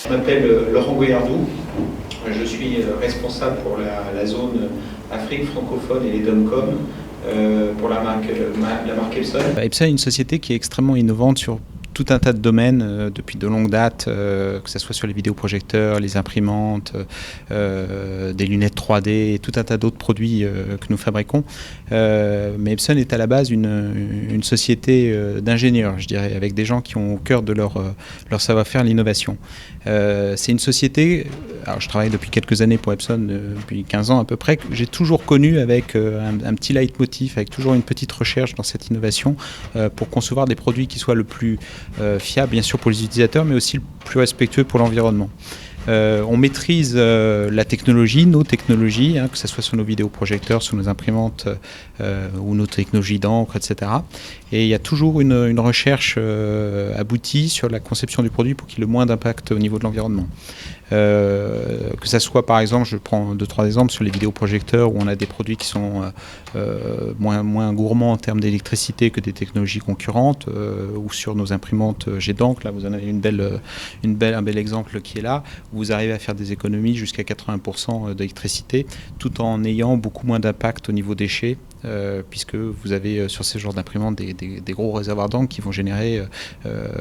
Je m'appelle Laurent Goyardou, je suis responsable pour la zone Afrique francophone et les DOMCOM pour la marque Epson. Epson est une société qui est extrêmement innovante sur tout un tas de domaines depuis de longues dates, que ce soit sur les vidéoprojecteurs, les imprimantes, des lunettes 3D et tout un tas d'autres produits que nous fabriquons. Mais Epson est à la base une société d'ingénieurs, je dirais, avec des gens qui ont au cœur de leur savoir-faire l'innovation. C'est une société, alors je travaille depuis quelques années pour Epson, depuis 15 ans à peu près, que j'ai toujours connu avec un petit leitmotiv, avec toujours une petite recherche dans cette innovation pour concevoir des produits qui soient le plus fiable bien sûr pour les utilisateurs, mais aussi le plus respectueux pour l'environnement. On maîtrise la technologie, nos technologies, que ce soit sur nos vidéoprojecteurs, sur nos imprimantes ou nos technologies d'encre, etc. Et il y a toujours une recherche aboutie sur la conception du produit pour qu'il y ait le moins d'impact au niveau de l'environnement. Que ça soit par exemple, je prends 2-3 exemples sur les vidéoprojecteurs où on a des produits qui sont moins gourmands en termes d'électricité que des technologies concurrentes, ou sur nos imprimantes jet d'encre. Là vous en avez un bel exemple qui est là, où vous arrivez à faire des économies jusqu'à 80% d'électricité tout en ayant beaucoup moins d'impact au niveau déchets, puisque vous avez sur ces genres d'imprimantes des gros réservoirs d'encre qui vont générer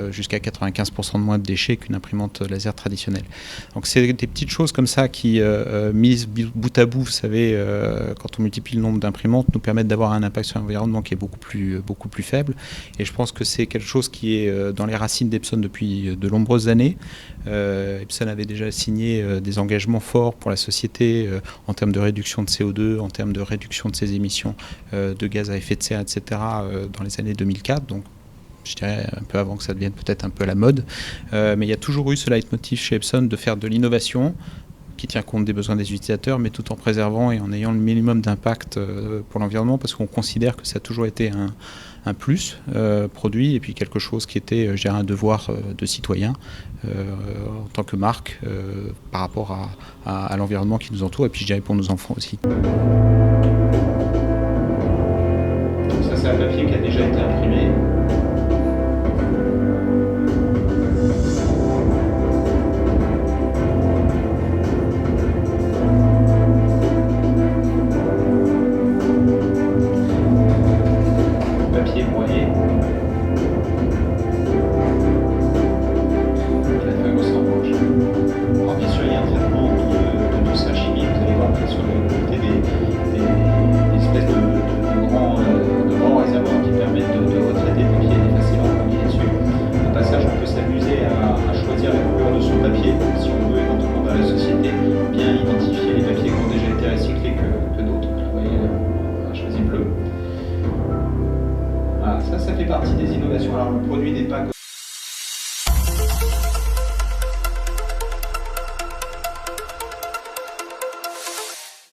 jusqu'à 95% de moins de déchets qu'une imprimante laser traditionnelle. Donc c'est des petites choses comme ça qui, mises bout à bout, vous savez, quand on multiplie le nombre d'imprimantes, nous permettent d'avoir un impact sur l'environnement qui est beaucoup plus faible. Et je pense que c'est quelque chose qui est dans les racines d'Epson depuis de nombreuses années. Epson avait déjà signé des engagements forts pour la société en termes de réduction de CO2, en termes de réduction de ses émissions de gaz à effet de serre, etc. Dans les années 2004. Donc je dirais un peu avant que ça devienne peut-être un peu la mode. Mais il y a toujours eu ce leitmotiv chez Epson de faire de l'innovation qui tient compte des besoins des utilisateurs, mais tout en préservant et en ayant le minimum d'impact pour l'environnement, parce qu'on considère que ça a toujours été un plus produit, et puis quelque chose qui était, je dirais, un devoir de citoyen en tant que marque par rapport à l'environnement qui nous entoure, et puis je dirais pour nos enfants aussi. Ça, c'est un papier qui a déjà été imprimé. Papier broyé. La feuille ressemble. Alors bien sûr, il y a un traitement de dosage chimique. Vous allez voir qu'il y a sur le côté des espèces de grands réservoirs qui permettent de retraiter le papier et d'effacer l'encre qui est dessus. Au passage, on peut s'amuser à choisir la couleur de son papier si on veut éventuellement dans la société bien identifier les papiers qui ont déjà été recyclés que d'autres. Vous voyez, on a choisi bleu. Voilà, ça fait partie des innovations. Alors le produit n'est pas